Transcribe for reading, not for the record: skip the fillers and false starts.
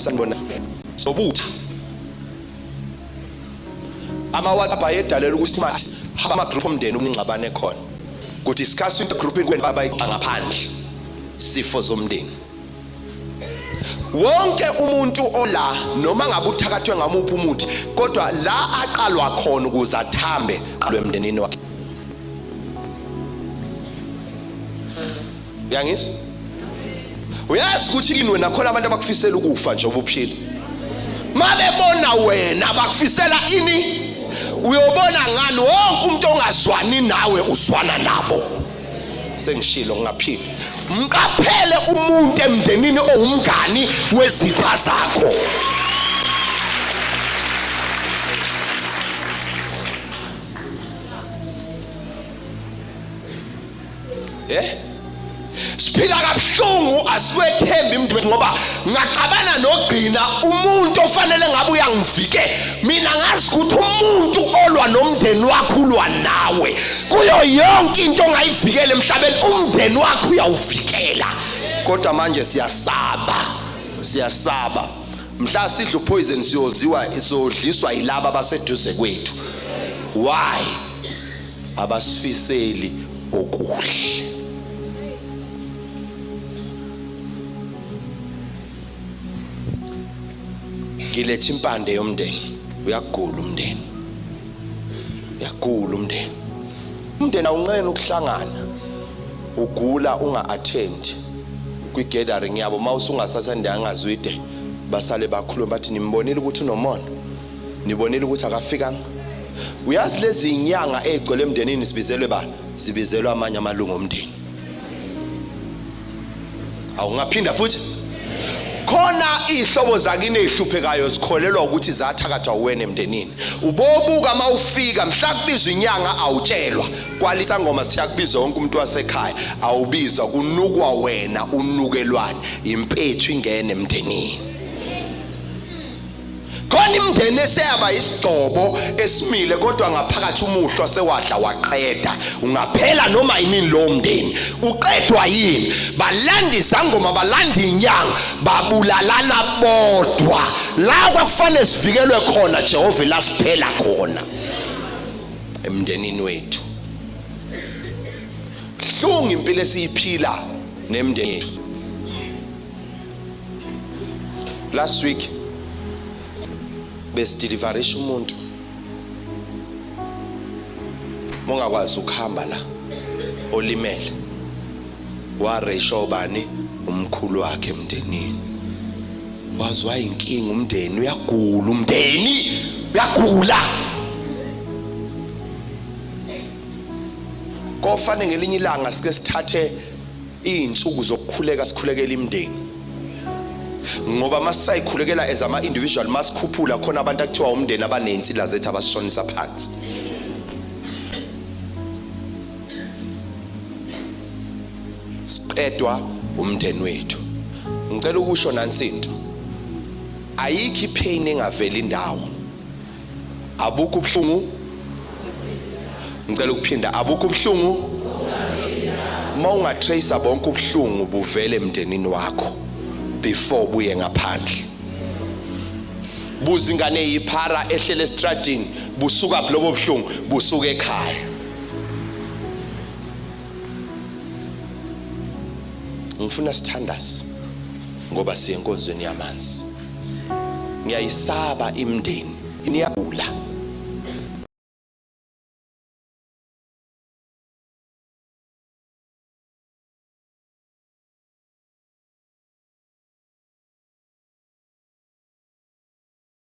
sanibona sobutha ama-WhatsApp ayedalela ukuthi manje ama-group omndeni umngxabane khona ukuthi discuss into groupini kwenu babayixa ngaphandle sifo zomndeni. Wonke umuntu ola noma ngabe uthakathwe ngamuphi umuthi kodwa la aqalwa khona ukuze athambe lwemndenini wakhe. Uyangizwa? Uyazi ukuthi kini wena khona abantu abakufisela ukufa nje obuphila. Mabebona wena bakufisela ini? Uyobona ngani wonke umuntu ongazwani nawe uzwana nabo. Sengishilo ngaphila. Mqaphele umuntu emndenini owumngani wezitha zakho. Siphila kabuhlungu asiwethembi imndeni ngoba ngaqabana nogcina umuntu ofanele ngabe uyangivike mina ngazi ukuthi umuntu olwa nomndeni wakho ulwa nawe kuyo yonke into ongayivikela emhlabeni umndeni wakho uyawuvikela kodwa manje siyasaba mhla sidla poison siyodliswa yilabo abaseduze kwethu. Why? Abasifiseli okuhle. Ngilethe impande yomndeni uyagula umndeni umndeni awunqene ukuhlangana ugula unga-attend kwi-gathering yabo mawusungasathandi angazwide basale bakhuluma bathi nimbonile ukuthi unomona nibonile ukuthi akafikanga. Uyazi lezi inyanga egcwele emndenini sibizelwe amanye amalungu omndeni. Awungaphinda futhi khona ihlobo zakini ezihluphekayo zikholelwa ukuthi zathakathwa wena emndenini. Ubobuka mawufika mhla kubizwa inyanga awutshelwa kwalisa ngoma siyakubizwa wonke umuntu wasekhaya awubizwa kunukwa wena unukelwane impethu ingene emndenini. Khona imndeni eseyaba isigcobo esimile kodwa ngaphakathi umuhlwa sewadla waqeda. Ungaphela noma yini lo mndeni uqedwa yini? Balanda izangoma balanda inyanga babulalana bodwa. La kwakufanele sivikelwe khona Jehova lasiphela khona emndenini wethu. Hlungu impilo esiyiphila nemndeni. Last week besideliverisha umuntu mongakwazi ukuhamba la olimele waresha ubani umkhulu wakhe emndenini. Wazwa inkinga umndeni uyagula uyagula. Kofane ngelinye ilanga sike sithathe izinsuku zokukhuleka sikhulekela imndeni ngoba masisayikhulekela as ama individual masikhuphula khona abantu akuthiwa umndeni abanensila zethu abasishonisa phansi. Siqedwa umndeni wethu. Ngicela ukusho nansinto ayikho ipain engavela indawo. Abukho ubhlungu. Ngicela ukuphinda abukho ubhlungu. Mawungatrace bonke ubhlungu buvele emndenini wakho before buye ngaphandle. Buza ingane yiphara ehlele estradini busuka lobo buhlungu busuka ekhaya. Ngifuna sithandaze ngoba siyenkonzweni yamanzi. Ngiyayisaba imndeni iyagula.